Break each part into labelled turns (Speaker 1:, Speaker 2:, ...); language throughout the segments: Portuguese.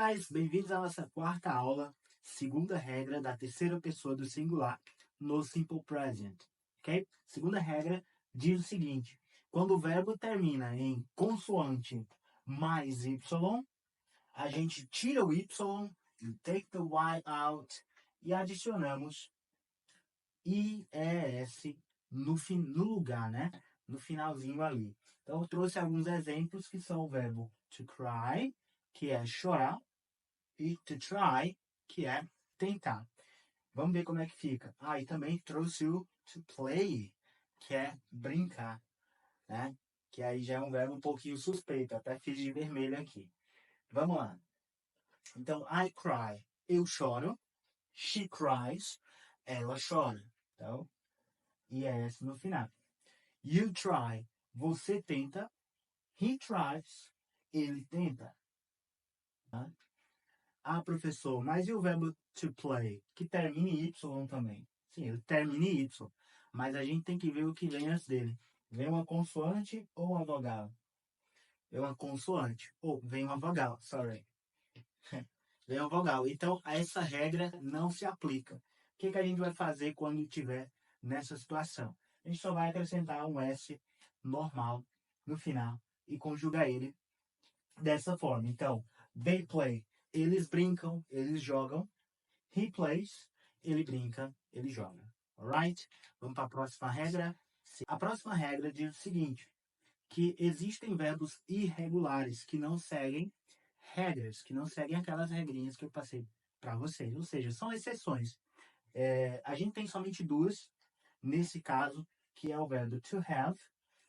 Speaker 1: guys, bem-vindos à nossa quarta aula, segunda regra da terceira pessoa do singular no Simple Present, ok? Segunda regra diz o seguinte: quando o verbo termina em consoante mais y, a gente tira o y, take the y out e adicionamos IES no lugar, né? No finalzinho ali. Então, eu trouxe alguns exemplos que são o verbo to cry, que é chorar, e to try, que é tentar. Vamos ver como é que fica. E também trouxe o to play, que é brincar, né? Que aí já é um verbo um pouquinho suspeito, até fiz de vermelho aqui. Vamos lá. Então, I cry, eu choro. She cries, ela chora. Então, IES no final. You try, você tenta. He tries, ele tenta. Tá? Professor, mas e o verbo to play, que termina em Y também? Sim, ele termina em Y, mas a gente tem que ver o que vem antes dele. Vem uma consoante ou uma vogal? Vem uma consoante, ou vem uma vogal, sorry. Vem uma vogal. Então, essa regra não se aplica. O que a gente vai fazer quando estiver nessa situação? A gente só vai acrescentar um S normal no final e conjugar ele dessa forma. Então, they play, eles brincam, eles jogam. He plays, ele brinca, ele joga. Alright? Vamos para a próxima regra. A próxima regra diz o seguinte: que existem verbos irregulares que não seguem regras, que não seguem aquelas regrinhas que eu passei para vocês. Ou seja, são exceções. A gente tem somente duas nesse caso, que é o verbo to have.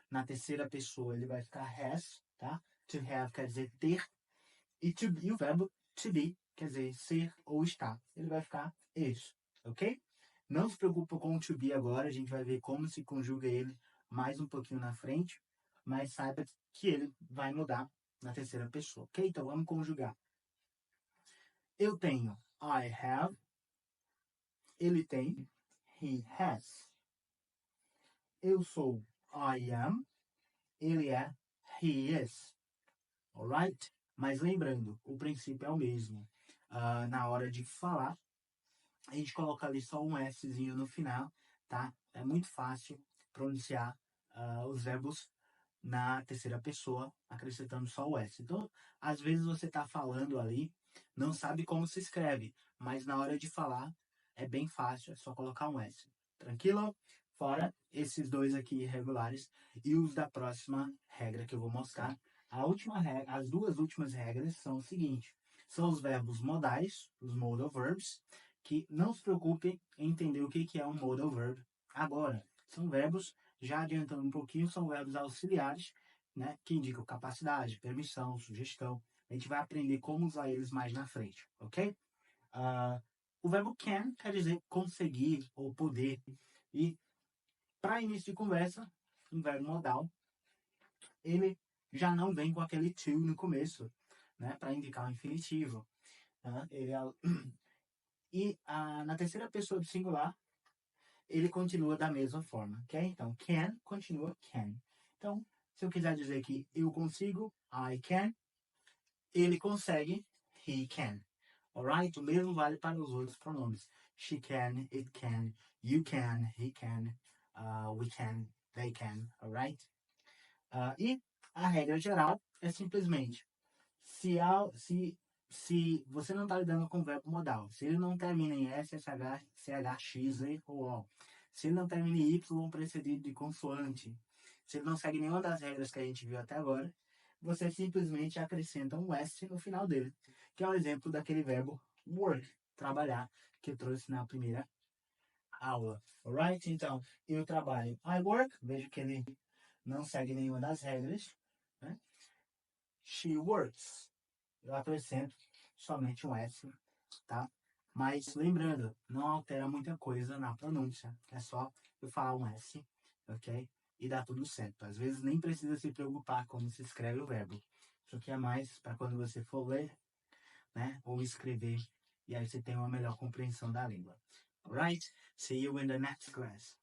Speaker 1: Na terceira pessoa ele vai ficar has, tá? To have quer dizer ter. E o verbo to be quer dizer ser ou estar. Ele vai ficar is, ok? Não se preocupa com o to be agora, a gente vai ver como se conjuga ele mais um pouquinho na frente, mas saiba que ele vai mudar na terceira pessoa, ok? Então vamos conjugar. Eu tenho, I have. Ele tem, he has. Eu sou, I am. Ele é, he is. Alright? Mas lembrando, o princípio é o mesmo. Na hora de falar, a gente coloca ali só um Szinho no final, tá? É muito fácil pronunciar os verbos na terceira pessoa, acrescentando só o S. Então, às vezes você está falando ali, não sabe como se escreve, mas na hora de falar é bem fácil, é só colocar um S. Tranquilo? Fora esses dois aqui irregulares e os da próxima regra que eu vou mostrar. As duas últimas regras são o seguinte: são os verbos modais, os modal verbs, que não se preocupem em entender o que é um modal verb agora. São verbos, já adiantando um pouquinho, são verbos auxiliares, né, que indicam capacidade, permissão, sugestão. A gente vai aprender como usar eles mais na frente, ok? O verbo can quer dizer conseguir ou poder. E para início de conversa, um verbo modal, ele já não vem com aquele to no começo, né, para indicar o infinitivo. Na terceira pessoa do singular, ele continua da mesma forma, ok? Então, can continua can. Então, se eu quiser dizer que eu consigo, I can. Ele consegue, he can. Alright? O mesmo vale para os outros pronomes. She can, it can, you can, he can, we can, they can. Alright? E a regra geral é simplesmente, se você não está lidando com o verbo modal, se ele não termina em S, SH, CH, X, E ou O, se ele não termina em Y precedido de consoante, se ele não segue nenhuma das regras que a gente viu até agora, você simplesmente acrescenta um S no final dele, que é um exemplo daquele verbo work, trabalhar, que eu trouxe na primeira aula. Alright? Então, eu trabalho, I work, vejo que ele não segue nenhuma das regras, né? She works, eu acrescento somente um S, tá? Mas lembrando, não altera muita coisa na pronúncia, é só eu falar um S, ok? E dá tudo certo. Às vezes nem precisa se preocupar como se escreve o verbo. Isso aqui é mais para quando você for ler, né? Ou escrever, e aí você tem uma melhor compreensão da língua. Alright? See you in the next class.